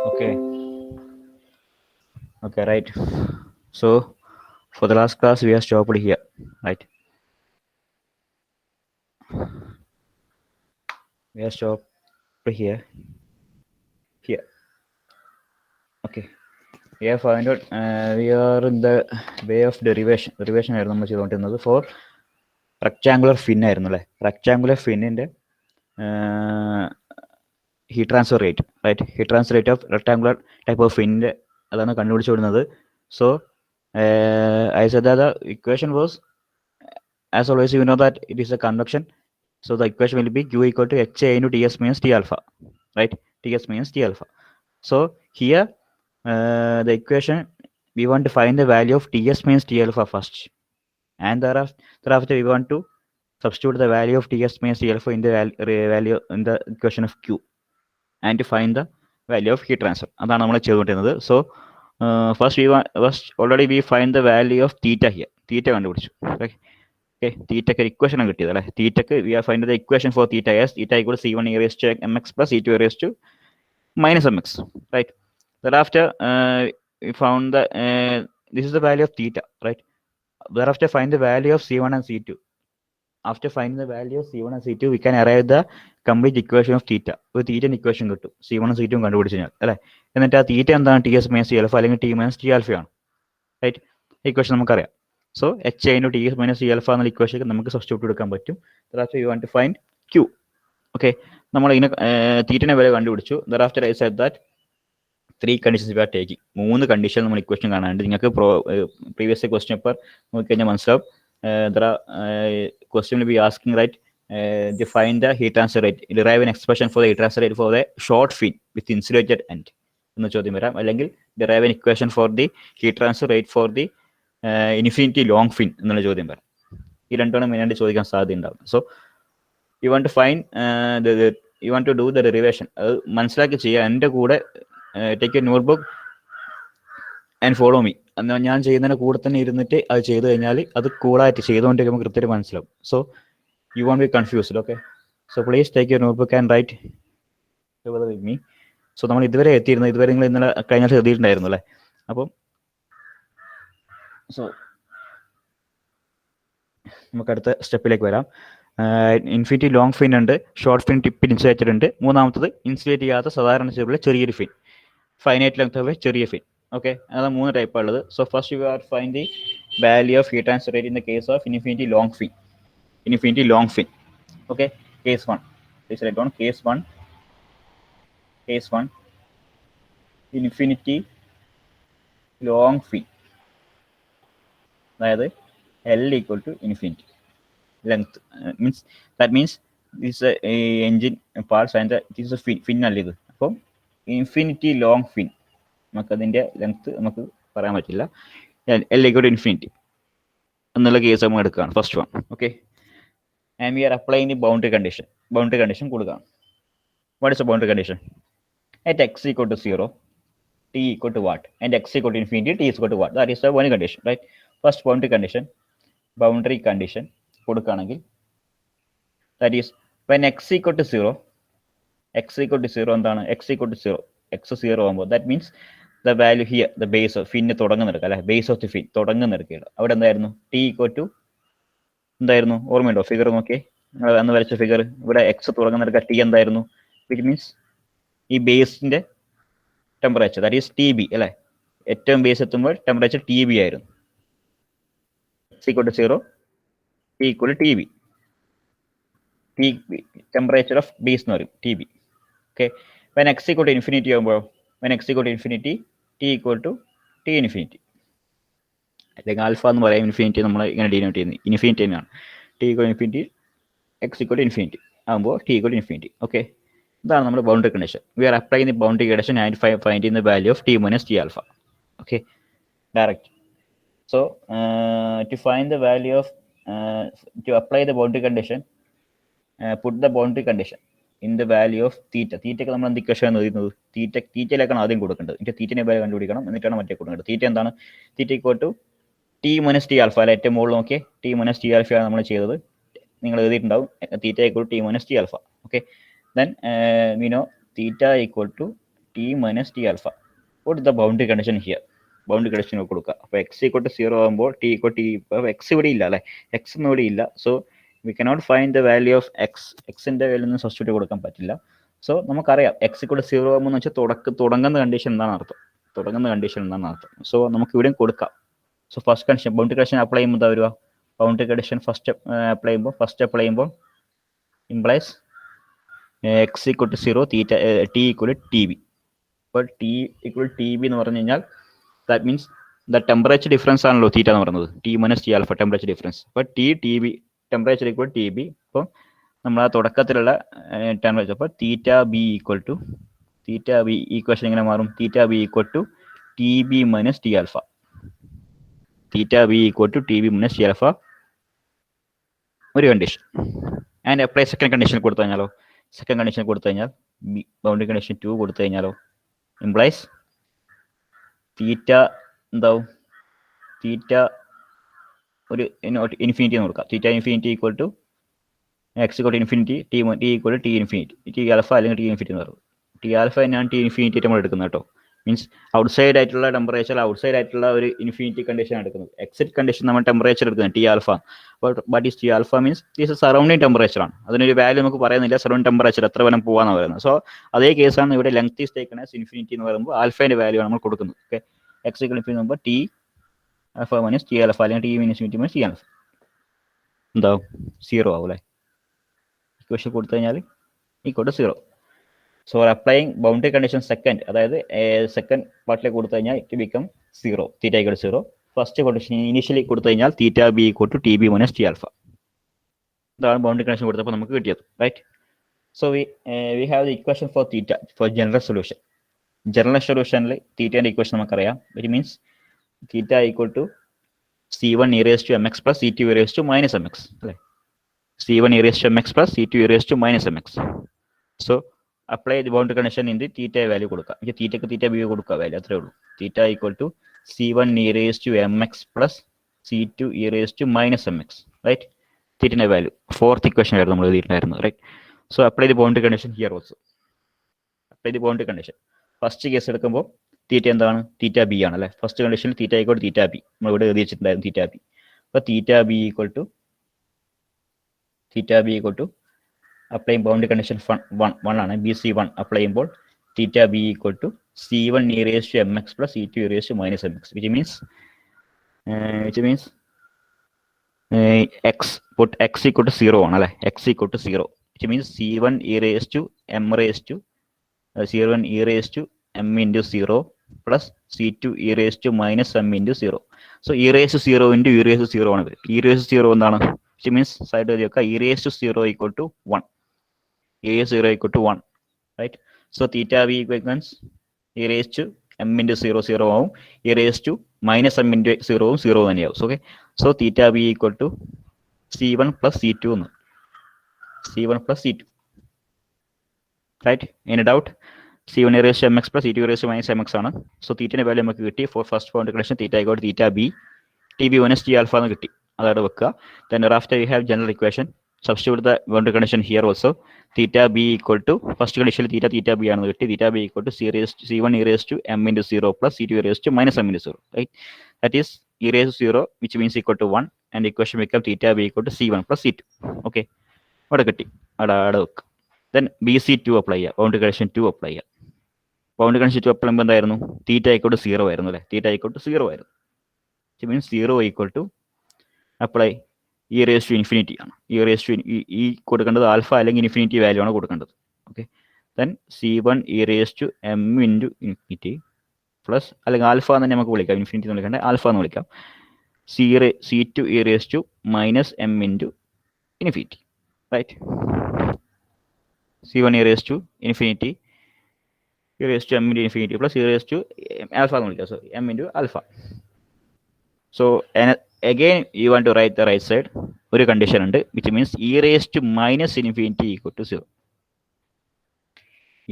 Okay. Okay, right. So for the last class we have stopped here, right? We have stopped here. Here. Okay. We have found out we are in the way of derivation. Derivation ആയിരുന്നു നമ്മൾ ചെയ്തുകൊണ്ടിരുന്നത് for rectangular fin ആയിരുന്നു അല്ലേ? Rectangular ഫിന്നിന്റെ heat transfer rate, right? Heat transfer rate of rectangular type of fin അതാണ് കണ്ടുപിടിച്ചുകൊണ്ടിരുന്നത്. So I said that the equation was, as always you know that it is a convection. So the equation will be Q equal to HA into Ts minus T alpha, right? Ts minus T alpha. So here the equation, we want to find the value of Ts minus T alpha first, and thereafter we want to substitute the value of Ts minus T alpha in the value in the equation of Q, and to find the value of heat transfer. അതാണ് നമ്മൾ ചെയ്തുകൊണ്ടിരുന്നത്. So first already we find the value of theta here. Theta കണ്ടുപിടിച്ചു. Okay, theta equation ആണ് കിട്ടിയത് അല്ലേ? Theta we are finding the equation for theta as theta equals C1 e raised to mx plus C2 e raised to minus mx, right? Thereafter we found the this is the value of theta, right? Thereafter find the value of C1 and C2. After finding the value of C1 and C2 we can arrive the complete equation of theta. ഒരു theta equation കിട്ടും C1 and C2 കണ്ടുപിടിച്ച് കഴിഞ്ഞാൽ അല്ലേ? എന്നിട്ട് ആ theta എന്താണ്? Ts minus T alpha അല്ലെങ്കിൽ T minus T alpha ആണ്, റൈറ്റ്? ഇക്വേഷൻ നമുക്കറിയാം. So HA into Ts minus T alpha എന്നുള്ള ഇക്വേഷൻ നമുക്ക് സബ്സ്റ്റിറ്റ്യൂട്ട് എടുക്കാൻ പറ്റും. Thereafter you want to find Q. Okay, നമ്മൾ ഇതിനെ തീറ്റനെ വില കണ്ടുപിടിച്ചു. Thereafter I said that 3 conditions we are taking. 3 condition നമ്മൾ ഇക്വേഷൻ കാണാനുണ്ട്. നിങ്ങൾക്ക് പ്രീവിയസ് ക്വസ്റ്റ്യൻ പേപ്പർ നോക്കിക്കഴിഞ്ഞാൽ മനസ്സിലാവും. There are question will be asking, right, define the heat transfer rate, derive an expression for the heat transfer rate for the short fin with insulated end എന്ന് ചോദ്യം വരാം. അല്ലെങ്കിൽ derive an equation for the heat transfer rate for the infinity long fin എന്നുള്ള ചോദ്യം വരാം. ഈ രണ്ടാണ് മെയിനായിട്ട് ചോദിക്കാൻ സാധ്യതയുണ്ടാവും. So you want to find you want to do the derivation. അത് മനസ്സിലാക്കി ചെയ്യുക. എൻ്റെ കൂടെ take a notebook and follow me. എന്നാൽ ഞാൻ ചെയ്യുന്നതിന് കൂടെ തന്നെ ഇരുന്നിട്ട് അത് ചെയ്തു കഴിഞ്ഞാൽ അത് കൂളായിട്ട് ചെയ്തുകൊണ്ടിരിക്കുമ്പോൾ കൃത്യമായിട്ട് മനസ്സിലാവും. So you won't be confused, okay? So please take your notebook and write together with me. So നമ്മൾ ഇതുവരെ എത്തിയിരുന്നു, ഇതുവരെ നിങ്ങൾ ഇന്നലെ കഴിഞ്ഞ എഴുതിയിട്ടുണ്ടായിരുന്നു അല്ലേ? അപ്പം സോ നമുക്ക് അടുത്ത സ്റ്റെപ്പിലേക്ക് വരാം. ഇൻഫിനിറ്റി ലോങ് ഫിൻ ഉണ്ട്, ഷോർട്ട് ഫിൻ ടിപ്പിൽ ഇൻസുലേറ്റഡ് ഉണ്ട്. മൂന്നാമത്തത് ഇൻസുലേറ്റ് ചെയ്യാത്ത സാധാരണ ഷേപ്പിലുള്ള ചെറിയൊരു ഫിൻ, ഫൈനൈറ്റ് ലെങ്ത് ഉള്ള ചെറിയ ഫിൻ. ഓക്കെ, അതാണ് 3 ടൈപ്പാണ് ഉള്ളത്. So first you are find the value of heat transfer rate in the case of infinity long fin. Infinity long fin. Okay, case 1. Please write down case 1. Case 1. Infinity long fin. അതായത് L equal to infinity length means this is a engine parts and this is a fin അല്ല ഇത്. അപ്പം infinity long fin നമുക്കതിൻ്റെ length നമുക്ക് പറയാൻ പറ്റില്ല. L equal to infinity എന്നുള്ള case നമ്മൾ എടുക്കുകയാണ്, first one. Okay, and we are applying the boundary condition. Boundary condition കൊടുക്കാം. What is the boundary condition? At x equal to 0, t equal to what? And x equal to infinity, t is equal to what? That is the boundary condition, right? First boundary condition കൊടുക്കുകയാണെങ്കിൽ that is when x equal to 0 എന്താണ്? x equal to 0, x 0 ആകുമ്പോൾ that means the value here, the base of fin തുടങ്ങുന്നെടുക്കുക അല്ലെ? base of the fin തുടങ്ങുന്നെടുക്കുക. അവിടെ എന്തായിരുന്നു? t equal to എന്തായിരുന്നു? ഓർമ്മയുണ്ടോ? Figure നോക്കിയേ, അന്ന് വരച്ച ഫിഗർ. ഇവിടെ എക്സ് തുടങ്ങുന്ന ടി എന്തായിരുന്നു? വിച്ച് മീൻസ് ഈ ബേസിന്റെ temperature, that is T B അല്ലേ? ഏറ്റവും ബേസ് എത്തുമ്പോൾ ടെമ്പറേച്ചർ ടി ബി ആയിരുന്നു. X equal to 0, T equal to T B. T temperature of base എന്ന് പറയും, T B. Okay, when X equal to infinity ആകുമ്പോൾ T equal to T infinity, അല്ലെങ്കിൽ alpha എന്ന് പറയാം. ഇൻഫിനിറ്റി നമ്മൾ ഇങ്ങനെ ഡിനോട്ട് ചെയ്യുന്നത് ഇൻഫിനിറ്റി തന്നെയാണ്. T equal infinity, X equal infinity ആകുമ്പോൾ ടി ഈക്വൽ ഇൻഫിനിറ്റി. ഓക്കെ, ഇതാണ് നമ്മുടെ boundary condition. We are applying the boundary condition and finding the value of T minus T alpha. Okay, direct. So to find the value of to apply the boundary condition, put the boundary condition in the value of theta. തീറ്റയ്ക്ക് നമ്മൾ എന്ത് equation എഴുതുന്നത്? തീറ്റയിലേക്കാണ് ആദ്യം കൊടുക്കേണ്ടത്. എന്നിട്ട് തീറ്റനെ value കണ്ടുപിടിക്കണം, എന്നിട്ടാണ് മറ്റേ കൊടുക്കേണ്ടത്. തീറ്റ എന്താണ്? Theta equal to T minus T alpha അല്ല? ഏറ്റവും മുകളിൽ നോക്കിയേ, ടി മൈനസ് ടി ആൽഫയാണ് നമ്മൾ ചെയ്തത്. നിങ്ങൾ എഴുതിയിട്ടുണ്ടാവും theta equal to T minus T alpha. Okay, then we know theta equal to T minus T alpha. What is the boundary condition here? Boundary condition കൊടുക്കുക. അപ്പോൾ എക്സ് ഈക്വൽ ടു 0 ആകുമ്പോൾ T equal T, X ഇവിടെ ഇല്ല അല്ലേ, X ഒന്നും ഇവിടെ ഇല്ല. So we cannot find the value of X. എക്സിൻ്റെ വാല്യൂ ഒന്നും സബ്സ്റ്റിറ്റ്യൂട്ട് കൊടുക്കാൻ പറ്റില്ല. സോ നമുക്കറിയാം എക്സ് ഈക്വൽ ടു 0 ആകുമ്പോൾ എന്ന് വെച്ചാൽ തുടങ്ങുന്ന കണ്ടീഷൻ എന്താണ് അർത്ഥം, സോ നമുക്ക് ഇവിടെയും കൊടുക്കാം. So first condition boundary condition apply ചെയ്യുമ്പോൾ എന്താ വരിക? ബൗണ്ടറി കണ്ടീഷൻ ഫസ്റ്റ് അപ്ലൈ ചെയ്യുമ്പോൾ implies X equal to 0, T equal T B. അപ്പോൾ ടി ഈക്വൽ ടി ബി എന്ന് പറഞ്ഞു കഴിഞ്ഞാൽ that means the temperature difference ആണല്ലോ തീറ്റ എന്ന് പറയുന്നത്, T minus T alpha temperature difference. അപ്പോൾ T B temperature equal T B. അപ്പോൾ നമ്മൾ ആ തുടക്കത്തിലുള്ള ടെമ്പറേച്ചർ, അപ്പോൾ തീറ്റ ബി ഈക്വേഷൻ എങ്ങനെ മാറും? Theta B equal to T B minus T alpha. Theta B equal to T B minus T alpha ഒരു condition. And apply second condition കൊടുത്തു കഴിഞ്ഞാലോ? Second condition കൊടുത്തു കഴിഞ്ഞാൽ ബൗണ്ടറി കണ്ടീഷൻ 2 കൊടുത്തു കഴിഞ്ഞാലോ ഇംപ്ലൈസ് തീറ്റ എന്താവും? തീറ്റ ഒരു ഇൻഫിനിറ്റി എന്ന് കൊടുക്കാം. Theta infinity equal to X equal to infinity, T equal to T infinity, T alpha അല്ലെങ്കിൽ ടി ഇൻഫിനിറ്റി എന്ന് പറയുന്നത്. ടി ആൽഫ തന്നെയാണ് ടി ഇൻഫിനിറ്റി നമ്മൾ എടുക്കുന്നത് കേട്ടോ. മീൻസ് ഔട്ട്സൈഡ് ആയിട്ടുള്ള ടെമ്പറേച്ചർ, ഔട്ട്സൈഡ് ആയിട്ടുള്ള ഒരു ഇൻഫിനിറ്റി കണ്ടീഷൻ എടുക്കുന്നത്. എക്സിറ്റ് കണ്ടീഷൻ നമ്മൾ ടെമ്പറേച്ചർ എടുക്കുന്നത് T alpha. But is T alpha means is surrounding temperature ആണ്. അതിനൊരു വാല്യൂ നമുക്ക് പറയുന്നില്ല, സറൗണ്ടിങ് ടെമ്പറേച്ചർ എത്ര വരെ പോകാന്ന് പറയുന്നത്. സോ അതേ കേസാണ് ഇവിടെ length is taken as infinity എന്ന് പറയുമ്പോൾ ആൽഫേന്റെ വാല്യൂ ആണ് നമ്മൾ കൊടുക്കുന്നത്. ഓക്കെ, എക്സ് ഈക്വൽ ഇൻഫിനിറ്റി ആകുമ്പോൾ T alpha minus T alpha അല്ലെങ്കിൽ T minus infinity minus T alpha എന്താവും? 0 ആവും അല്ലേ. ഇക്വേഷൻ കൊടുത്തു കഴിഞ്ഞാൽ equal to 0. So applying boundary condition second, അതായത് സെക്കൻഡ് പാർട്ടിലേക്ക് കൊടുത്തു കഴിഞ്ഞാൽ it become 0, theta equal to 0. First condition initially കൊടുത്തു കഴിഞ്ഞാൽ theta B equal to T B minus T alpha. ഇതാണ് ബൗണ്ടറി കണ്ടീഷൻ കൊടുത്തപ്പോൾ നമുക്ക് കിട്ടിയത്, right. So we have the equation for theta for general solution. General സൊല്യൂഷനിൽ തീറ്റേൻ്റെ ഇക്വേഷൻ നമുക്കറിയാം. It means theta equal to C1 e raised to mx plus C2 e raised to minus mx. C1 e raised to mx plus C2 e raised to minus mx. So apply the boundary condition in the theta value കൊടുക്കുക. തീറ്റക്ക് തീറ്റ B കൊടുക്കുക value, അത്രേ ഉള്ളൂ. Theta equal to C1 e raised to mx plus C2 e raised to minus mx, right. തീറ്റയുടെ value fourth equation ആയിരുന്നു നമ്മൾ എഴുതിയിട്ടുണ്ടായിരുന്നത്, right. So apply the boundary condition here also. Apply the boundary condition. First case എടുക്കുമ്പോൾ theta എന്താണ്? തീറ്റ B ആണ് അല്ലേ. First കണ്ടീഷനിൽ തീറ്റ equal theta B നമ്മൾ ഇവിടെ എഴുതി വെച്ചിട്ടുണ്ടായിരുന്നു, തീറ്റ ബി. അപ്പോൾ theta B equal to apply boundary condition 1 ആണ്, BC1 അപ്ലൈ ചെയ്യുമ്പോൾ theta B equal to C1 e raised to mx plus C2 e raised to minus mx, which means x equal to 0 ആണ് അല്ലേ. x equal to 0, which means C1 e raised to m raised to C1 e raised to m into 0 plus C2 e raised to minus m into 0. So e raised to 0 into e raised to 0 ആണ്. e raised to 0 എന്താണ്? Which means side വെക്കുക e raised to 0 equal to 1. e raised to 0 equal to 1, right? So theta b equals e raised to m into 0 0 ആവും, e raised to minus m into 0 0 തന്നെയാവും. Okay, so theta b equal to C1 plus C2 എന്ന്, C1 plus C2, right? Any doubt? C1 e raised to mx plus C2 e raised to minus mx ആണ്. So തീറ്റയുടെ value നമുക്ക് കിട്ടി. For first boundary condition theta equal theta B T B minus T alpha എന്ന് കിട്ടി. അതവിടെ വെക്കുക. Then after you have general equation, substitute the boundary condition here also. Theta B equal to first കണ്ടീഷനിൽ theta B ആണെന്ന് കിട്ടി. Theta B equal to C1 e raised to m into 0 plus C2 e raised to minus m into 0, right? That is e raised to 0, which means equal to 1, and equation become theta B equal to C1 plus C2. Okay, അവിടെ കിട്ടി. അവിടെ വെക്കുക. Then BC2 apply ചെയ്യുക, boundary condition 2 apply ചെയ്യുക. Boundary condition 2 apply ചെയ്യുമ്പോൾ എന്തായിരുന്നു? തീറ്റ equal to 0 ആയിരുന്നു അല്ലേ. തീറ്റ ഈക്വൽ ടു 0 ആയിരുന്നു. It means 0 equal to apply e raised to infinity ആണ്. e raised to ഈ കൊടുക്കേണ്ടത് ആൽഫ അല്ലെങ്കിൽ ഇൻഫിനിറ്റി വാല്യൂ ആണ് കൊടുക്കേണ്ടത്. Okay, then C1 e raised to m into infinity plus അല്ലെങ്കിൽ ആൽഫ എന്ന് തന്നെ നമുക്ക് വിളിക്കാം, ഇൻഫിനിറ്റി എന്ന് വിളിക്കേണ്ട ആൽഫ എന്ന് വിളിക്കാം. C2 e raised to minus m into infinity, right? C1 e raised to infinity e raised to m into infinity plus e raised to alpha എന്ന് വിളിക്കാം. So m into alpha. So again you want to write the right side. ഒരു condition ഉണ്ട്, which means e raised to minus infinity equal to 0.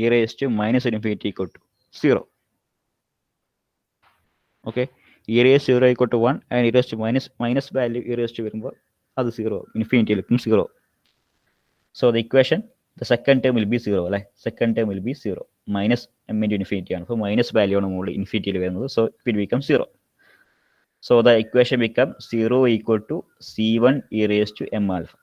e raised to minus infinity equal to 0. Okay, e raised to 0 equal to 1 and e raised to minus value e raised to വരുമ്പോൾ അത് 0, ഇൻഫിനിറ്റിയിലേക്കും 0. So the equation, the second term will be 0 അല്ലേ. second term will be 0. Minus M into infinity ആണ്. അപ്പോൾ minus value ആണ് മുകളിൽ ഇൻഫിനിറ്റിയിൽ വരുന്നത്. So it become 0. So the equation becomes 0 equal to C1 e raised to m alpha.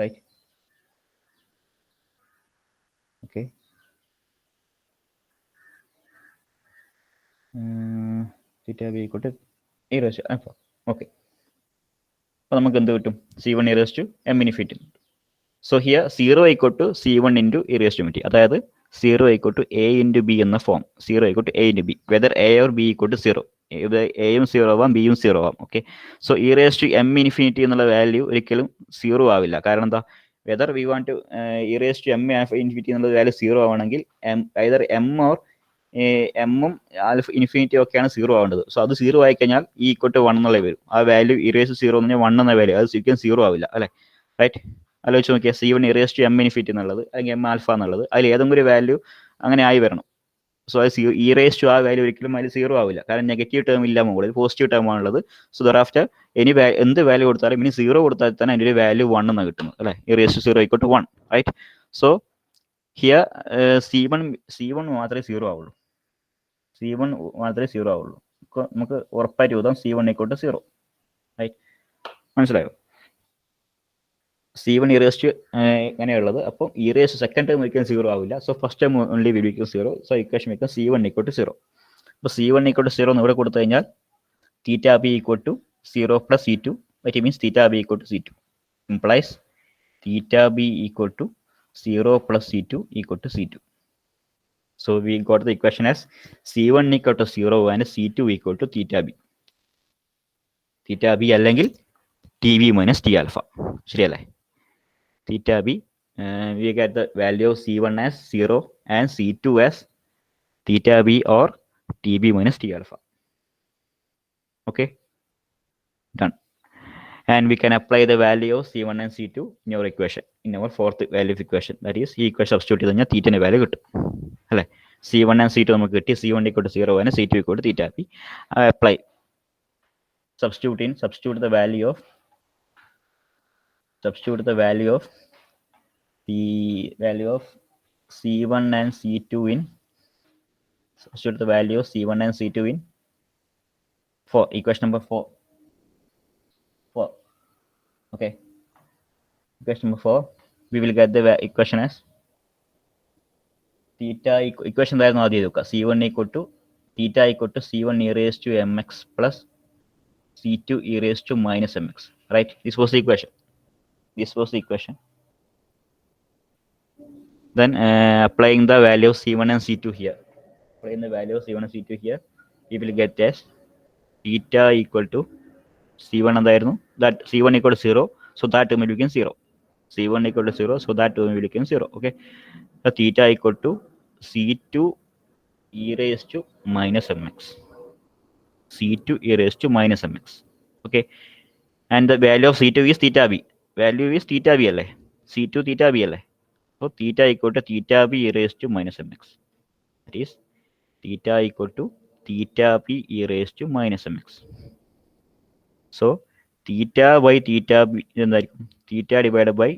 Right? Okay. Theta b equal to e raised to alpha. Okay. അപ്പോൾ നമുക്ക് എന്ത് കിട്ടും? C1 e raised to m infinity. So here 0 equal to C1 into e raised to infinity. അതായത് 0 equal to a into b എന്ന form. 0 equal to a into b. Whether a or b equal to 0. ഇവിടെ എയും 0 ആവാം, ബിയും 0 ആവാം. Okay. So e raise to M infinity എന്നുള്ള value ഒരിക്കലും 0 ആവില്ല. കാരണം എന്താ? Whether we want to E raise to M infinity എന്നുള്ള വാല്യൂ 0 ആവണമെങ്കിൽ ഐദർ എം ഓർ എമ്മും ആൽഫ ഇൻഫിനിറ്റി ഒക്കെയാണ് 0 ആവേണ്ടത്. സോ അത് 0 ആയി കഴിഞ്ഞാൽ ഈ ഈക്വൽ ടു 1 എന്നുള്ള വരും. ആ വാല്യൂ ഇ റേസ് 0 എന്ന് പറഞ്ഞാൽ 1 എന്ന വാല്യൂ അത് ശരിക്കും 0 ആവില്ല, അല്ലേ? റൈറ്റ്? ആലോചിച്ച് നോക്കിയാൽ C1 e raise to M infinity എന്നുള്ളത് അല്ലെങ്കിൽ എം ആൽഫ എന്നുള്ളത് അതിൽ ഏതെങ്കിലും ഒരു വാല്യൂ അങ്ങനെ ആയി വരണം. സോ അത് ഇ റേസ് ടു ആ വാല്യൂ ഒരിക്കലും അതിൽ 0 ആവില്ല. കാരണം നെഗറ്റീവ് ടേം ഇല്ല മുകളിൽ, പോസിറ്റീവ് ടേം ആണുള്ളത്. സോ ദറാഫ്റ്റർ എന്ത് വാല്യൂ കൊടുത്താലും ഇനി 0 കൊടുത്താൽ തന്നെ അതിൻ്റെ ഒരു വാല്യൂ 1 എന്നാണ് കിട്ടുന്നത്, അല്ലേ? E raise to 0 equal to 1, right? So here C1 മാത്രമേ 0 ആവുള്ളൂ. C1 മാത്രമേ 0 ആവുള്ളൂ. നമുക്ക് ഉറപ്പായിട്ട് എഴുതാം C1 ഈക്വൽ ടു 0, റൈറ്റ്? മനസ്സിലായോ? C1 e raise to എങ്ങനെയുള്ളത്. അപ്പോൾ ഇ റേസ് സെക്കൻഡ് ടേം ഒരിക്കലും 0 ആവില്ല. So first term only will become 0. So equation വെക്കാം C1 ഈക്വൽ ടു 0. അപ്പോൾ C1 ഈക്വൽ ടു 0 എന്ന് ഇവിടെ കൊടുത്തു കഴിഞ്ഞാൽ theta B equal to 0 plus C2, which means theta B equal to C2 implies theta B equal to 0 plus C2 equal to C2. So we got the equation as C1 equal to 0 and C2 equal to theta b. Theta b അല്ലെങ്കിൽ TB minus T alpha. ശരിയല്ലേ? Theta b, we get the value of C1 as 0 and C2 as theta b or TB minus T alpha. Okay? Done. And we can apply the value of C1 and C2 in our equation, in our fourth value of equation. That is, ഈ equation substitute ചെയ്ത് കഴിഞ്ഞാൽ തീറ്റയുടെ value കിട്ടും, അല്ലേ? C1 and C2 നമുക്ക് കിട്ടി. C1 equal to 0 and C2 equal to theta b. Apply. Substitute the value of C1 and C2 in. Substitute the value of C1 and C2 in equation number 4. Okay. Equation number 4. We will get the equation as theta equation എന്തായിരുന്നു ആദ്യം എഴുതുക? C1 equal to theta equal to C1 e raised to mx plus C2 e raised to minus mx. Right? This was the equation. Then applying the value of C1 and C2 here. We will get as theta equal to C1 എന്തായിരുന്നു? That C1 equal to 0. So that term will become 0. C1 equal to 0. So that term will become 0. Okay. So theta equal to C2 e raised to minus mx. C2 e raised to minus mx. Okay. And the value of C2 is theta b. Value is theta b അല്ലേ? C2 theta b അല്ലേ? So theta equal to theta b e raised to minus mx. That is theta equal to theta b e raised to minus mx. So theta by theta b എന്തായിരിക്കും? Theta divided by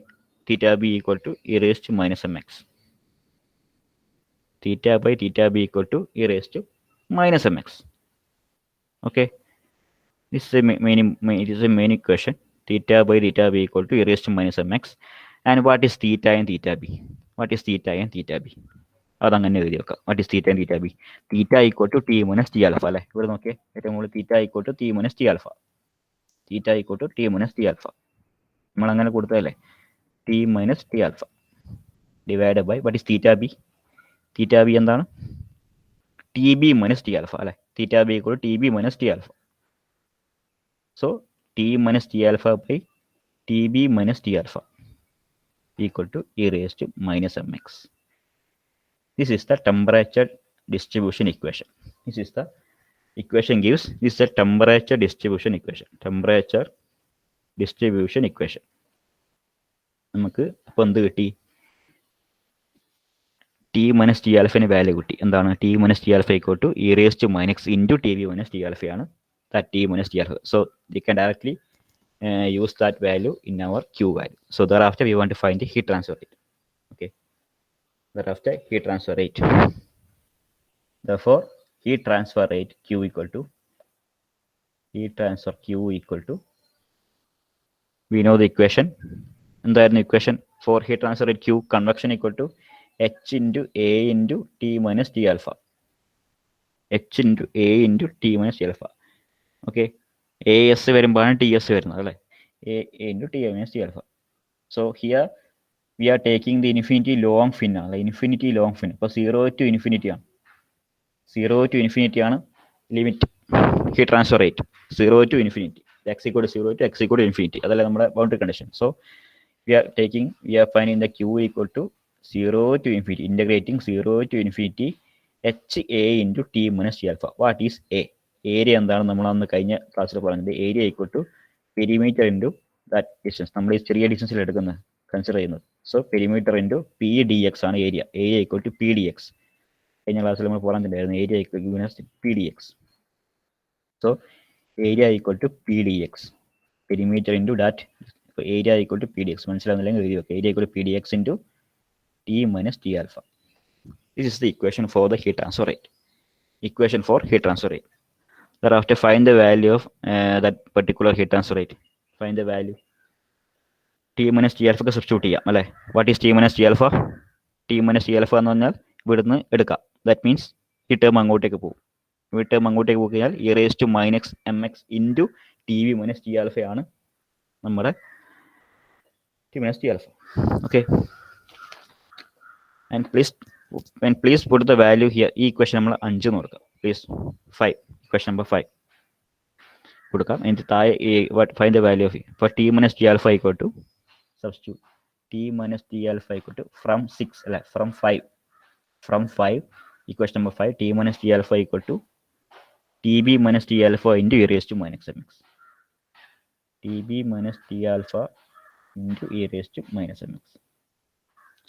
theta b equal to e raised to minus mx. Theta by theta b equal to e raised to minus mx. Okay. This is a main equation. Theta by theta b equal to e raised to minus mx. And what is theta and theta b? അതങ്ങനെ എഴുതി വെക്കാം. What is theta and theta b? Theta equal to T minus T alpha അല്ലേ? ഇവിടെ നോക്കിയേ, ഏറ്റവും മുകളിൽ theta equal to T minus T alpha. Theta equal to T minus T alpha. നമ്മൾ അങ്ങനെ കൊടുത്തതല്ലേ? T minus T alpha divided by what is theta b? Theta b എന്താണ്? TB minus T alpha അല്ലേ? Theta b equal to TB minus T alpha. So T minus T alpha by TB minus T alpha equal to e raised to minus mx. This is the temperature distribution equation. This is the equation gives this is the temperature distribution equation. നമുക്ക് അപ്പോൾ എന്ത് കിട്ടി? T T minus T ആൽഫിന് value കിട്ടി. എന്താണ് T minus T alpha equal to E raise to minus into T V minus T ആൽഫയാണ് that T minus T alpha. So we can directly use that value in our Q value. So thereafter we want to find the heat transfer rate. Okay. Thereafter heat transfer rate. Therefore heat transfer rate Q equal to we know the equation. And the equation for heat transfer rate Q, convection equal to H into A into T minus T alpha. H into A into T minus T alpha. Okay. AS വരുമ്പോഴാണ് TS വരുന്നത് അല്ലേ, A into T minus T alpha. So here we are taking the infinity long fin ആണ്, infinity long fin. അപ്പോൾ 0 to infinity ആണ്, 0 to infinity ആണ് limit heat transfer rate, 0 to infinity, x equal to 0 to x equal to infinity, അതല്ല നമ്മുടെ boundary condition. So we are finding the Q equal to 0 to infinity, integrating 0 to infinity HA into T minus T alpha. What is A? Area എന്താണ് നമ്മൾ അന്ന് കഴിഞ്ഞ ക്ലാസ്സിൽ പറഞ്ഞത്, area equal to perimeter into that distance, നമ്മൾ ഈ ചെറിയ ഡിസ്റ്റൻസിൽ എടുക്കുന്നത് കൺസിഡർ ചെയ്യുന്നത്. So perimeter into P D X ആണ് area, area equal to P D X. കഴിഞ്ഞ ക്ലാസ്സിൽ നമ്മൾ പറഞ്ഞിട്ടുണ്ടായിരുന്നു area equal to P D X. So area equal to P D X, perimeter into that area equal to P D X. മനസ്സിലാവുന്നില്ലെങ്കിൽ എഴുതി വെക്കുക, area equal to P D X into T minus T alpha. This is the equation for the heat transfer rate. Equation for heat transfer rate. Thereafter find the value of that particular heat transfer rate. Find the value. T minus T alpha substitute ചെയ്യാം അല്ലേ. What is T minus T alpha? T minus T alpha എന്ന് പറഞ്ഞാൽ ഇവിടുന്ന് എടുക്കാം. That means ഈ term അങ്ങോട്ടേക്ക് പോകും. ഈ ടേം അങ്ങോട്ടേക്ക് പോയി കഴിഞ്ഞാൽ e raised to minus mx into TV minus T alpha ആണ് നമ്മുടെ T minus T alpha. Okay. And please put the value here. ഈ ഇക്വേഷൻ നമ്മൾ 5 എന്ന് കൊടുക്കാം. Please 5, question number 5 കൊടുക്കാം. എന്നിട്ട് താഴെ find the value of for T minus T alpha equal to substitute T minus T alpha equal to from 6 അല്ല from 5 equation number 5 T minus T alpha equal to TB minus T alpha into e raised to minus mx. TB minus T alpha into e raised to minus mx.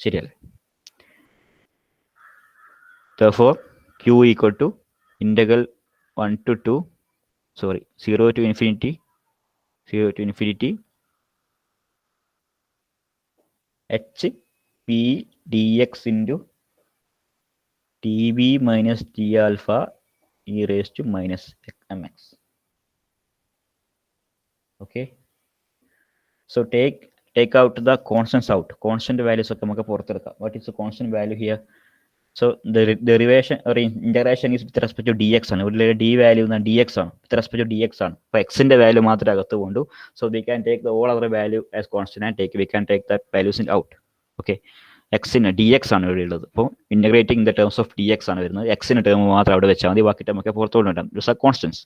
ശരിയല്ലേ? Therefore Q equal to integral 0 to infinity H P dx into TB minus T alpha e raised to minus mx. Okay. So take out the constants out. Constant values ഒക്കെ നമുക്ക് പുറത്തെടുക്കാം. What is the constant value here? So the derivation or integration is with respect to dx ആണ്. ഇവിടെ d value dx ആണ്, with respect to dx ആണ്. അപ്പോൾ x ന്റെ value മാത്രമേ അകത്ത് കൊണ്ടു. So we can take the all other value as constant and we can take that values in out. Okay. x ന് dx ആണ് ഇവിടെ ഉള്ളത്. അപ്പോൾ integrating the terms of dx ആണ് വരുന്നത്. x ന് ടേം മാത്രം അവിടെ വെച്ചാൽ മതി, ബാക്കി ടേം ഒക്കെ പുറത്തോട്ട് these are constants.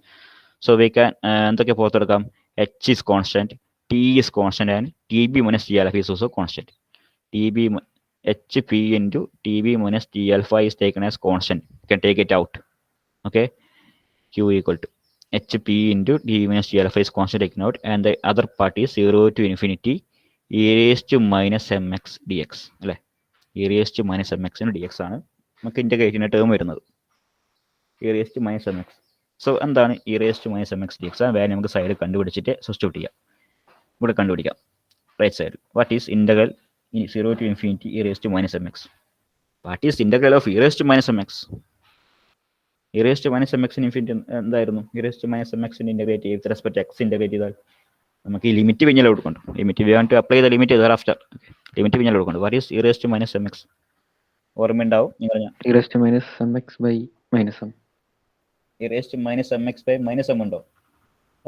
So we can എന്തൊക്കെ പുറത്തെടുക്കാം? h is constant, t is constant and tb minus t alpha is also constant. HP into TB minus T alpha is taken as constant. You can take it out. Okay. Q equal to HP into TB minus T alpha is constant taken out, and the other part is 0 to infinity e raised to minus mx dx. അല്ലേ, e raised to minus mx dx ആണ് നമുക്ക് integrate ചെയ്യുന്ന term വരുന്നത്, e raised to minus mx. So എന്താണ് e raised to minus mx dx? ആ value നമുക്ക് side കണ്ടുപിടിച്ചിട്ട് substitute ചെയ്യാം. ഇവിടെ കണ്ടുപിടിക്കാം റൈറ്റ് സൈഡിൽ. What is integral 0 to infinity e raised to minus mx? What is integral of e raised to minus mx? e raised to minus mx in infinity എന്തായിരുന്നു? e raised to minus mx integrate with respect to x integrate ചെയ്താൽ നമുക്ക് ഈ limit പിന്നീട് കൊടുക്കണ്ട. Limit we want to apply the limit thereafter. Limit പിന്നീട് കൊടുക്കണ്ട. What is e raised to minus mx? ഓർമ്മയുണ്ടാവും നിങ്ങൾ ഞാൻ e raised to minus mx by minus m. e raised to minus mx by minus m ഉണ്ടോ?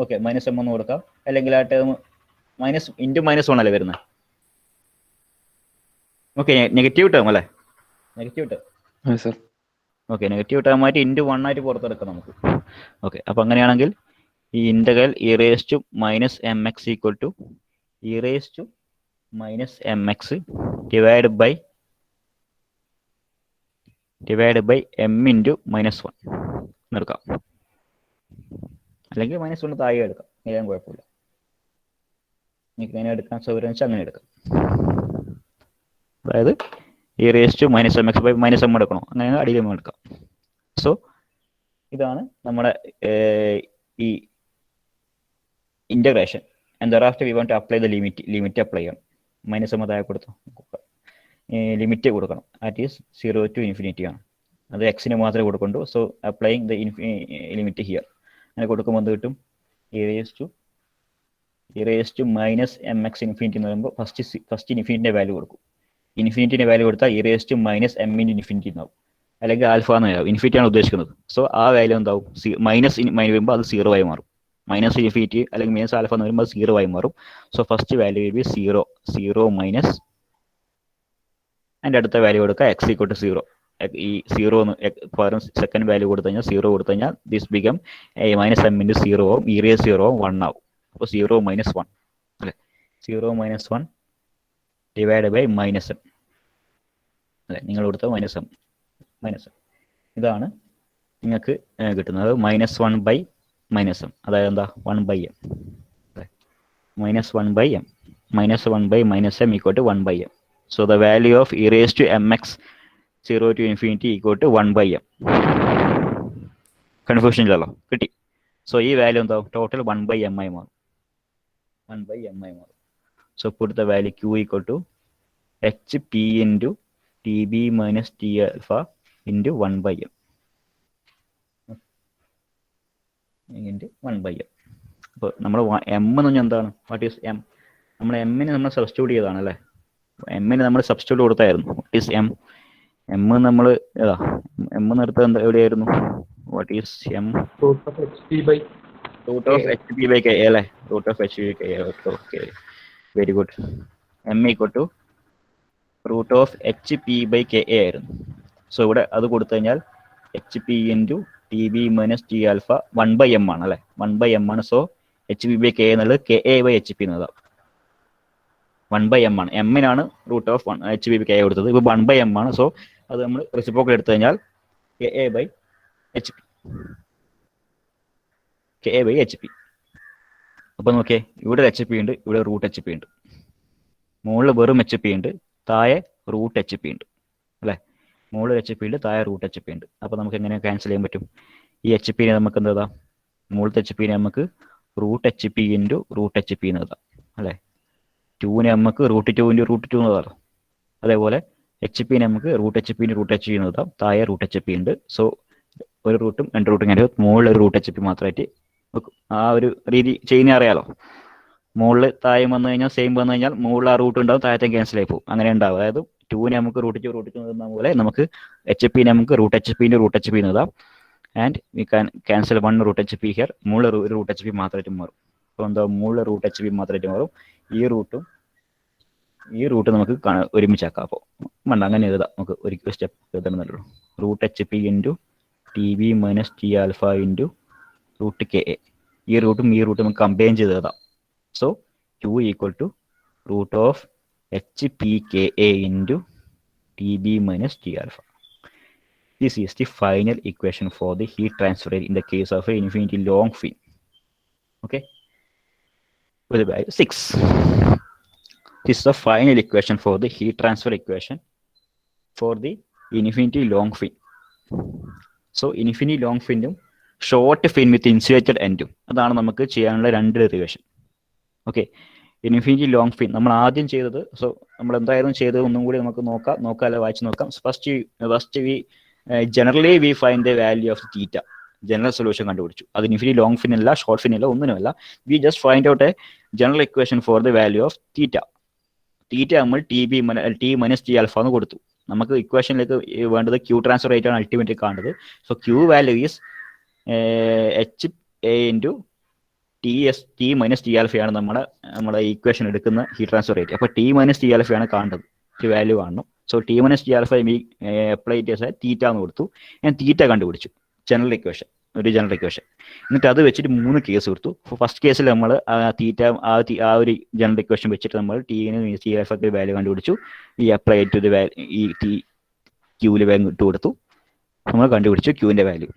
Okay, minus m എന്ന് കൊടുക്കാം. അല്ലെങ്കിൽ ആ term minus into minus 1 അല്ലേ വരുന്നത്? ഓക്കെ, നെഗറ്റീവ് ടേം അല്ലേ? Negative term. Okay, negative term ആയിട്ട് into 1 ആയിട്ട് പുറത്തെടുക്കാം നമുക്ക്. ഓക്കെ, അപ്പം അങ്ങനെയാണെങ്കിൽ ഈ integral e raise to minus M X equal to E raise to minus M X divide by M into minus 1 എടുക്കാം. അല്ലെങ്കിൽ മൈനസ് 1 താഴെ എടുക്കാം, ഏതായാലും കുഴപ്പമില്ല. നിങ്ങൾക്ക് എങ്ങനെ എടുക്കാൻ സൗകര്യം വെച്ചാൽ അങ്ങനെ എടുക്കാം. അതായത് E raise to minus M X by minus M എടുക്കണോ, അങ്ങനെ അടിയിൽ എം എടുക്കാം. സോ ഇതാണ് നമ്മുടെ ഈ integration. And thereafter we want to apply the limit apply ചെയ്യണം. മൈനസ് എം താഴെ കൊടുത്തു, ലിമിറ്റ് കൊടുക്കണം. ദാറ്റ് ഈസ് 0 to ഇൻഫിനിറ്റി ആണ്. അത് എക്സിന് മാത്രമേ കൊടുക്കണ്ടു. So applying the limit here. അങ്ങനെ കൊടുക്കുമ്പോൾ എന്ത് കിട്ടും? E raise to minus M X infinity എന്ന് പറയുമ്പോൾ ഫസ്റ്റ് ഇൻഫിനിറ്റിന്റെ വാല്യൂ കൊടുക്കും. ഇൻഫിനിറ്റിന്റെ വാല്യൂ കൊടുത്താൽ E raise to minus M in infinity എന്നാവും, അല്ലെങ്കിൽ ആൽഫ എന്നാവും. ഇൻഫിനിറ്റി ആണ് ഉദ്ദേശിക്കുന്നത്. സോ ആ വാല്യൂ എന്താവും? മൈനസ് വരുമ്പോൾ അത് 0 ആയി മാറും. മൈനസ് ഇൻഫിനിറ്റി അല്ലെങ്കിൽ മൈനസ് ആൽഫ എന്ന് വരുമ്പോൾ 0 ആയി മാറും. So first value will be 0 minus, അതിൻ്റെ അടുത്ത വാല്യൂ കൊടുക്കുക എക്സ് ഈക്വൽ ടു 0. ഈ 0 പകരം സെക്കൻഡ് വാല്യൂ കൊടുത്തു കഴിഞ്ഞാൽ 0 കൊടുത്തു കഴിഞ്ഞാൽ this become minus M into 0 ആവും. ഇ റേസ് 0 ആവും, 1 ആവും. അപ്പോൾ 0 മൈനസ് 1 അല്ലേ, 0 minus 1 divide by minus M അല്ലേ, നിങ്ങൾ കൊടുത്ത മൈനസ് എം. ഇതാണ് നിങ്ങൾക്ക് കിട്ടുന്നത് മൈനസ് 1 ബൈ മൈനസ് എം, അതായത് എന്താ 1 ബൈ എം അല്ലേ, minus 1 by M, minus 1 by minus M equal to 1 by M. So the value of e raise to M X 0 to infinity equal to 1 by M. Confusion ഇല്ലല്ലോ, കിട്ടി. So ഈ value എന്താവും? Total 1 by M ആയി മാറും. So put the value Q equal to H P into T B minus T alpha into 1 by M into 1 by M. അപ്പോൾ നമ്മൾ M എന്ന് പറഞ്ഞാൽ എന്താണ്? What is M? നമ്മൾ എമ്മിന് നമ്മൾ സബ്സ്റ്റിറ്റ്യൂട്ട് ചെയ്തതാണ് അല്ലേ, എമ്മിന് നമ്മൾ സബ്സ്റ്റിറ്റ്യൂട്ട് കൊടുത്തായിരുന്നു. What is M? എം നമ്മൾ ഏതാ എം നിർത്തത് എന്താ, എവിടെയായിരുന്നു? What is M? Root of H P by K അല്ലേ, root of H P by K. Okay, very good. M equal to root of H P by K A ആയിരുന്നു. So ഇവിടെ അത് കൊടുത്തു കഴിഞ്ഞാൽ H P into T B minus T alpha 1 by M ആണ് അല്ലേ, 1 by M ആണ്. So H P by K എന്നുള്ളത് K A by H P എന്നതാണ്. 1 ബൈ എം ആണ്, എമ്മിനാണ് root of H P by K കൊടുത്തത്. ഇപ്പോൾ 1 ബൈ എം ആണ്. സോ അത് നമ്മൾ റെസിപ്രോക്കൽ എടുത്തു കഴിഞ്ഞാൽ K A by H P. അപ്പോൾ നോക്കിയേ, ഇവിടെ എച്ച് പി ഉണ്ട്, ഇവിടെ റൂട്ട് എച്ച് പി ഉണ്ട്, മുകളിൽ വെറും എച്ച് പി ഉണ്ട്, താഴെ റൂട്ട് എച്ച് പി ഉണ്ട് അല്ലേ, മുകളിൽ എച്ച് പി ഉണ്ട്, താഴെ റൂട്ട് എച്ച് പി ഉണ്ട്. അപ്പോൾ നമുക്ക് എങ്ങനെ ക്യാൻസൽ ചെയ്യാൻ പറ്റും? ഈ എച്ച് പിനെ നമുക്ക് എന്താ, മുകളിലത്തെ എച്ച് പിനെ നമുക്ക് root H P into root H P എന്ന് എഴുതാം അല്ലേ, 2നെ നമുക്ക് റൂട്ട് 2 ഇൻറ്റു റൂട്ട് 2 എന്ന് എഴുതാം. അതേപോലെ എച്ച് പിനെ നമുക്ക് root H P into root H P എന്ന് എഴുതാം, താഴെ റൂട്ട് എച്ച് പി ഉണ്ട്. സോ ഒരു റൂട്ടും 2 റൂട്ടും കഴിഞ്ഞാൽ മുകളിൽ ഒരു റൂട്ട് എച്ച് പി മാത്രമായിട്ട് വെക്കും. ആ ഒരു രീതി ചെയ്യുന്ന അറിയാലോ. മുകളിൽ താഴെ വന്നു കഴിഞ്ഞാൽ സെയിം വന്നു കഴിഞ്ഞാൽ മുകളിൽ ആ റൂട്ട് ഉണ്ടാവും, താഴത്തെ ക്യാൻസൽ ആയി പോകും. അങ്ങനെ ഉണ്ടാവും. അതായത് 2നെ നമുക്ക് റൂട്ട് 2 എഴുതുന്ന പോലെ നമുക്ക് എച്ച് പിനെ നമുക്ക് root H P into root H P എന്ന് എഴുതാം. And we can cancel 1 root H P here. മുകളിൽ ഒരു റൂട്ട് എച്ച് പി മാത്രമായിട്ട് മാറും. അപ്പോൾ എന്താ, മുകളിൽ റൂട്ട് എച്ച് പി മാത്രമായിട്ട് മാറും. ഈ റൂട്ട് നമുക്ക് ഒരുമിച്ചാക്കാം. അപ്പോൾ വേണ്ട, അങ്ങനെ എഴുതാം. നമുക്ക് ഒരു സ്റ്റെപ്പ് എഴുതണമെന്നുള്ളൂ. Root H P into T B minus T alpha into root K A. ഈ റൂട്ടും നമുക്ക് കമ്പൈൻ ചെയ്ത് എഴുതാം. So Q equal to root of H P K A into T B minus T alpha. This is the final equation for the heat transfer rate in the case of an infinity long fin. Okay, with the value 6. This is the final equation for the heat transfer equation for the infinity long fin. So infinity long fin short fin with insulated end. അതാണ് നമുക്ക് ചെയ്യാനുള്ള 2 derivation. Okay, infinity long fin നമ്മൾ ആദ്യം ചെയ്തത്. So നമ്മൾ എന്തായാലും ചെയ്തത് ഒന്നും കൂടി നമുക്ക് നോക്കാമല്ലോ, വായിച്ച് നോക്കാം. First we generally we find the value of theta. General solution കണ്ടുപിടിച്ചു. അത് ഇൻഫിനിറ്റി ലോങ് ഫിൻ അല്ല, ഷോർട്ട് ഫിൻ അല്ല, ഒന്നിനുമല്ല. We just find out a general equation for the value of theta. നമ്മൾ ടി മൈനസ് ടി ആൽഫ എന്ന് കൊടുത്തു. നമുക്ക് ഇക്വേഷനിലേക്ക് വേണ്ടത് ക്യൂ ട്രാൻസ്ഫർ റേറ്റ് ആണ് അൾട്ടിമേറ്റ്ലി കാണുന്നത്. So Q value is H A into T minus T ആൽഫയാണ് നമ്മുടെ ഇക്വേഷൻ എടുക്കുന്ന ഹീറ്റ് ട്രാൻസ്ഫർ റേറ്റ്. അപ്പോൾ ടി മൈനസ് ടി ആൽഫയാണ് കാണേണ്ടത്, വാല്യൂ കാണണം. So T minus T alpha apply ചെയ്ത തീറ്റ എന്ന് കൊടുത്തു. ഞാൻ തീറ്റ കണ്ടുപിടിച്ചു, ജനറൽ ഇക്വേഷൻ. എന്നിട്ട് അത് വെച്ചിട്ട് 3 കേസ് കൊടുത്തു. ഫസ്റ്റ് കേസിൽ നമ്മൾ തീറ്റ ആ ഒരു ജനറൽ ഇക്വേഷൻ വെച്ചിട്ട് നമ്മൾ ടി ആൽഫ വാല്യൂ കണ്ടുപിടിച്ചു. ഈ അപ്ലൈ ടു ദ ഈ ക്യൂവിൽ വാല്യൂ ഇട്ട് കൊടുത്തു, നമ്മൾ കണ്ടുപിടിച്ചു ക്യൂവിന്റെ value.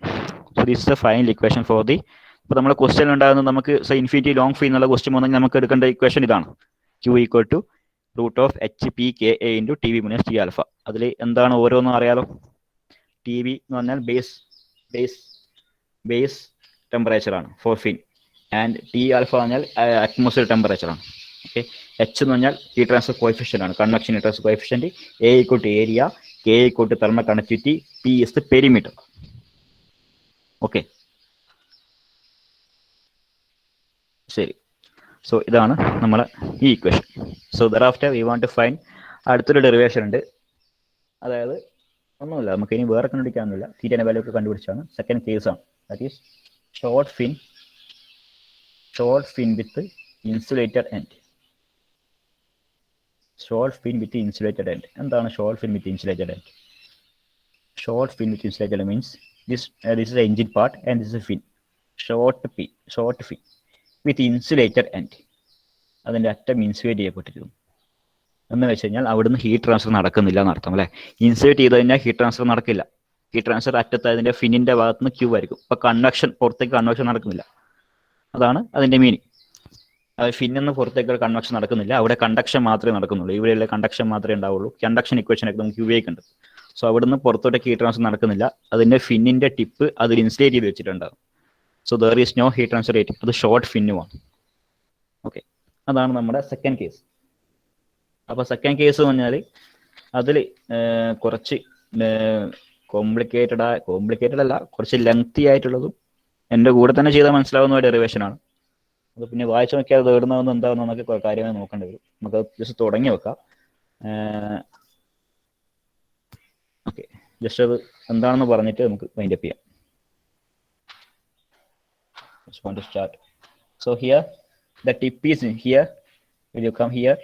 So this is the final equation for the. ഇപ്പോൾ നമ്മുടെ ക്വസ്റ്റ്യൻ ഉണ്ടാകുന്നത് നമുക്ക് ഇൻഫിനിറ്റി ലോങ് ഫീ എന്നുള്ള ക്വസ്റ്റ്യൻ വന്നെങ്കിൽ നമുക്ക് എടുക്കേണ്ട ഇക്വേഷൻ ഇതാണ്. Q equal to root of H P K A into T B minus T alpha. അതിൽ എന്താണ് ഓരോന്നും അറിയാലോ. ടി ബി എന്ന് പറഞ്ഞാൽ ബേസ് ടെമ്പറേച്ചർ ആണ് for fin, and T alpha പറഞ്ഞാൽ അറ്റ്മോസ്ഫിയർ ടെമ്പറേച്ചർ ആണ്. ഓക്കെ. എച്ച് എന്ന് പറഞ്ഞാൽ ഹീറ്റ് ട്രാൻസ്ഫർ കോഎഫിഷ്യന്റ് ആണ്, convection heat transfer coefficient. A equal to area, K equal to thermal conductivity, P is the perimeter. Okay, ശരി. So ഇതാണ് നമ്മളെ ഈ equation. So thereafter we want to find അടുത്തൊരു derivation ഉണ്ട്. അതായത് ഒന്നുമില്ല, നമുക്ക് ഇനി വേറെ കണ്ടുപിടിക്കാനൊന്നുമില്ല, തീറ്റയുടെ വാല്യൂ ഒക്കെ കണ്ടുപിടിച്ചാണ്. സെക്കൻഡ് കേസാണ്, that is short fin with insulated end. Short fin with insulated end. എന്താണ് short fin with insulated end? Short fin with insulated means this is the engine part and this is a fin. short fin with insulated end. അതിൻ്റെ അറ്റം insulate ചെയ്യപ്പെട്ടിരിക്കുന്നു എന്ന് വെച്ച് കഴിഞ്ഞാൽ അവിടുന്ന് heat transfer നടക്കുന്നില്ല എന്നർത്ഥം അല്ലേ. ഇൻസുലേറ്റ് ചെയ്ത് കഴിഞ്ഞാൽ ഹീറ്റ് ട്രാൻസ്ഫർ നടക്കില്ല. ഹീറ്റ് ട്രാൻസ്ഫർ അറ്റത്ത് അതിൻ്റെ ഫിന്നിൻ്റെ ഭാഗത്ത് നിന്ന് ക്യൂ ആയിരിക്കും. അപ്പോൾ പുറത്തേക്ക് കൺവെക്ഷൻ നടക്കുന്നില്ല. അതാണ് അതിൻ്റെ മീനിങ്. അത് ഫിന്നിന്ന് പുറത്തേക്ക് കൺവെക്ഷൻ നടക്കുന്നില്ല, അവിടെ കണ്ടക്ഷൻ മാത്രമേ നടക്കുന്നുള്ളൂ. ഇവിടെയുള്ള കണ്ടക്ഷൻ മാത്രമേ ഉണ്ടാവുള്ളൂ. കണ്ടക്ഷൻ ഇക്വേഷനൊക്കെ നമുക്ക് ഉപയോഗിക്കുന്നുണ്ട്. സോ അവിടുന്ന് പുറത്തോട്ട് ഹീറ്റ് ട്രാൻസ്ഫർ നടക്കുന്നില്ല. അതിൻ്റെ ഫിന്നിൻ്റെ ടിപ്പ് അതിൽ ഇൻസുലേറ്റ് ചെയ്ത് വെച്ചിട്ടുണ്ടാകും. So there is no heat transfer rate. അത് ഷോർട്ട് ഫിന്നുമാണ്. ഓക്കെ, അതാണ് നമ്മുടെ സെക്കൻഡ് കേസ്. അപ്പോൾ സെക്കൻഡ് കേസ് എന്ന് പറഞ്ഞാൽ അതിൽ കുറച്ച് കോംപ്ലിക്കേറ്റഡ് അല്ല, കുറച്ച് ലെങ്തി ആയിട്ടുള്ളതും എൻ്റെ കൂടെ തന്നെ ചെയ്താൽ മനസ്സിലാവുന്ന ഡെറിവേഷനാണ്. അത് പിന്നെ വായിച്ചു നോക്കിയാൽ അത് എവിടുന്നാവുന്ന എന്താണെന്നൊക്കെ കാര്യമായി നോക്കേണ്ടി വരും. നമുക്ക് ജസ്റ്റ് തുടങ്ങി വെക്കാം. ഓക്കെ, ജസ്റ്റ് അത് എന്താണെന്ന് പറഞ്ഞിട്ട് നമുക്ക് വൈൻഡ് അപ്പ് ചെയ്യാം. Just want to start. So here the tip is in here. Will you come here?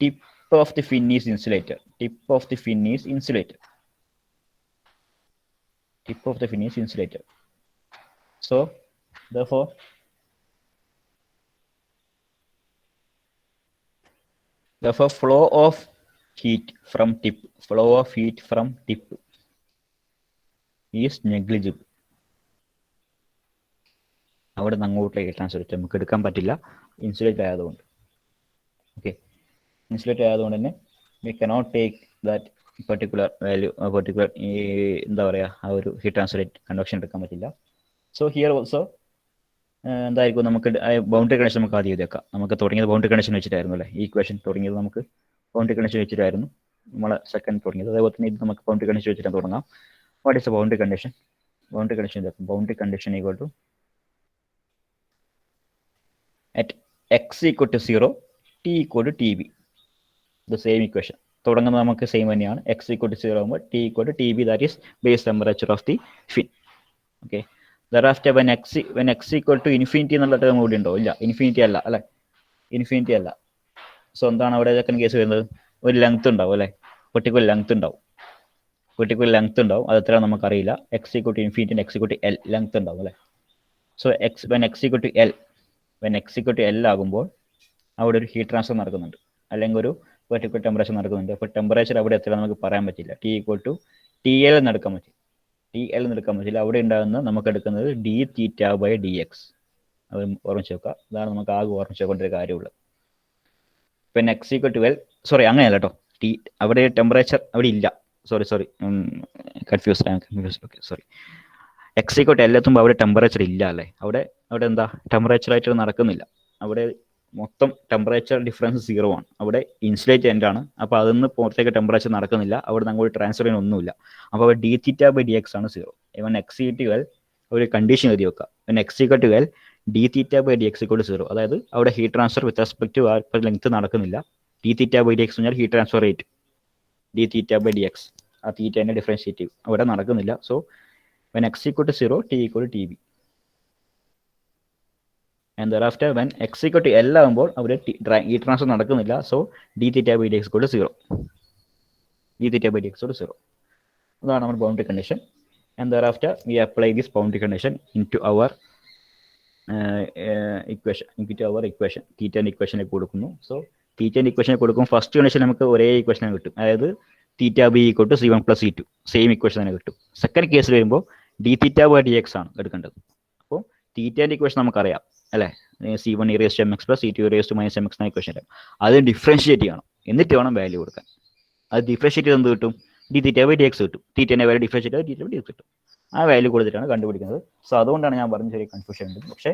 Tip of the fin is insulated. Tip of the fin is insulated. Tip of the fin is insulated. So therefore flow of heat from tip is negligible. അവിടെ നിന്ന് അങ്ങോട്ടേക്ക് transfer നമുക്ക് എടുക്കാൻ പറ്റില്ല, insulate ആയതുകൊണ്ട്. Okay, insulate ആയതുകൊണ്ട് തന്നെ we cannot take that particular value, എന്താ പറയുക, ആ ഒരു ഹീറ്റ് ട്രാൻസ്ഫർ റേറ്റ് കണ്ടക്ഷൻ എടുക്കാൻ പറ്റില്ല. സോ ഹിയർ ഓൾസോ എന്തായിരിക്കും, നമുക്ക് ബൗണ്ടറി കണ്ടീഷൻ നമുക്ക് ആദ്യം എഴുതിയേക്കാം. നമുക്ക് തുടങ്ങിയത് ബൗണ്ടറി കണ്ടീഷൻ വെച്ചിട്ടായിരുന്നു അല്ലേ. ഈ ഇക്വേഷൻ തുടങ്ങിയത് നമുക്ക് ബൗണ്ടറി കണ്ടീഷൻ വെച്ചിട്ടായിരുന്നു നമ്മളെ സെക്കൻഡ് തുടങ്ങിയത്. അതേപോലെ തന്നെ ഇത് നമുക്ക് ബൗണ്ടറി കണ്ടീഷൻ വെച്ചിട്ട് തുടങ്ങാം. What is a boundary condition? Boundary condition equal to at x equal to 0, t equal to tb. The same equation. തുടങ്ങുന്നത് നമുക്ക് സെയിം തന്നെയാണ്. x equal to 0 ആകുമ്പോൾ t equal to tb, that is base temperature of the fin. Okay. Thereafter when x equal to infinity എന്നുള്ള term കൂടി ഉണ്ടോ? ഇല്ല, infinity അല്ല. So എന്താണ് അവിടെ സെക്കൻഡ് കേസ് വരുന്നത്? ഒരു ലെങ്ത് ഉണ്ടാവും അല്ലേ, പെർട്ടിക്കുലർ ലെങ്ത് ഉണ്ടാവും. അത് എത്രയാണ് നമുക്കറിയില്ല. x equal to infinity, x equal to l length ഉണ്ടാവും അല്ലേ. So when x equal to L ആകുമ്പോൾ അവിടെ ഒരു ഹീറ്റ് ട്രാൻസ്ഫർ നടക്കുന്നുണ്ട്, അല്ലെങ്കിൽ ഒരു പെർട്ടിക്കുലർ ടെമ്പറേച്ചർ നടക്കുന്നുണ്ട്. അപ്പോൾ ടെമ്പറേച്ചർ അവിടെ എത്ര നമുക്ക് പറയാൻ പറ്റില്ല. ടി ഈക്വൽ ടു TL എന്ന് എടുക്കാൻ പറ്റില്ല. അവിടെ ഉണ്ടാകുന്ന നമുക്ക് എടുക്കുന്നത് dθ/dx. അത് ഓർമ്മിച്ച് വെക്കുക. അതാണ് നമുക്ക് ആകെ ഓർമ്മിച്ച് വെക്കേണ്ട ഒരു കാര്യമുള്ളത്. പിന്നെ x equal to L, sorry അങ്ങനെയല്ല കേട്ടോ, അവിടെ ടെമ്പറേച്ചർ അവിടെ ഇല്ല. Sorry confused. Okay, sorry. x equal to L എത്തുമ്പോൾ അവിടെ ടെമ്പറേച്ചർ ഇല്ല അല്ലേ. അവിടെ എന്താ ടെമ്പറേച്ചർ ആയിട്ട് നടക്കുന്നില്ല. അവിടെ മൊത്തം ടെമ്പറേച്ചർ ഡിഫറൻസ് 0 ആണ്. അവിടെ ഇൻസുലേറ്റ് എൻഡ് ആണ്. അപ്പോൾ അതിൽ പുറത്തേക്ക് ടെമ്പറേച്ചർ നടക്കുന്നില്ല. അവിടെ നിന്ന് അങ്ങോട്ട് ട്രാൻസ്ഫർ ചെയ്യാൻ ഒന്നുമില്ല. അപ്പോൾ അവിടെ dθ/dx ആണ് 0. ഇവൻ x equal to L ഒരു കണ്ടീഷൻ എഴുതി വെക്കുക. x equal to L dθ/dx equal to 0. അതായത് അവിടെ heat transfer with respect to length നടക്കുന്നില്ല. dθ/dx എന്ന് പറഞ്ഞാൽ ഹീറ്റ് ട്രാൻസ്ഫർ റേറ്റ്, dθ/dx ആ തീറ്റേൻ്റെ ഡിഫറൻഷ്യേറ്റീവ് അവിടെ നടക്കുന്നില്ല. So when x equal to 0, t equal to tb. And thereafter when x equal to L ആകുമ്പോൾ അവിടെ heat transfer നടക്കുന്നില്ല. So dθ/dx equal to 0. അതാണ് നമ്മുടെ boundary condition. And thereafter we apply this boundary condition into our equation. തീറ്റേൻ്റെ ഇക്വേഷനിൽ കൊടുക്കുന്നു. So തീറ്റേൻ്റെ ഇക്വേഷനിൽ കൊടുക്കും. First condition നമുക്ക് ഒരേ ഇക്വേഷൻ കിട്ടും. അതായത് θb equal to c1 plus c2, same equation തന്നെ കിട്ടും. സെക്കൻഡ് കേസിൽ വരുമ്പോൾ dθ/dx ആണ് എടുക്കേണ്ടത്. അപ്പോൾ തീറ്റേൻ്റെ ഇക്വേഷൻ നമുക്കറിയാം അല്ലേ, c1 e raised to mx plus c2 e raised to minus mx എന്ന ഇക്വേഷൻ. അത് ഡിഫറൻഷിയേറ്റ് ചെയ്യണം. എന്നിട്ട് വേണം വാല്യൂ കൊടുക്കാൻ. അത് ഡിഫറൻഷ്യേറ്റ് ചെയ്ത് എന്ത് കിട്ടും? D theta by D X കിട്ടും. തീറ്റേനെ വാല്യൂ ഡിഫറൻഷ്യേറ്റ് ചെയ്ത് തീറ്റ ബൈ ഡി എക്സ് കിട്ടും. ആ വാല്യൂ കൊടുത്തിട്ടാണ് കണ്ടുപിടിക്കുന്നത്. സോ അതുകൊണ്ടാണ് ഞാൻ പറഞ്ഞ ചെറിയ കൺഫ്യൂഷൻ ഉണ്ട്. പക്ഷേ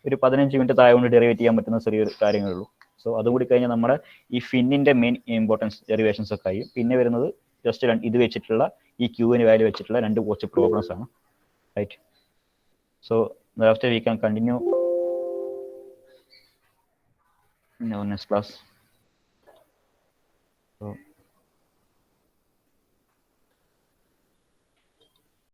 ഒരു 15 മിനിറ്റ് താഴെ കൊണ്ട് ഡെറിവേറ്റ് ചെയ്യാൻ പറ്റുന്ന ചെറിയൊരു കാര്യങ്ങളുള്ളൂ. സോ അതുകൂടി കഴിഞ്ഞാൽ നമ്മുടെ ഈ ഫിന്നിൻ്റെ മെയിൻ ഇമ്പോർട്ടൻസ് ഡെറിവേഷൻസ് ഒക്കെ ആയി. പിന്നെ വരുന്നത് ജസ്റ്റ് ഇത് വെച്ചിട്ടുള്ള ഈ ക്യൂവിന് വാല്യൂ വെച്ചിട്ടുള്ള 2 കുറച്ച് പ്രോബ്ലംസ് ആണ്. Right. So after we can continue in our next class.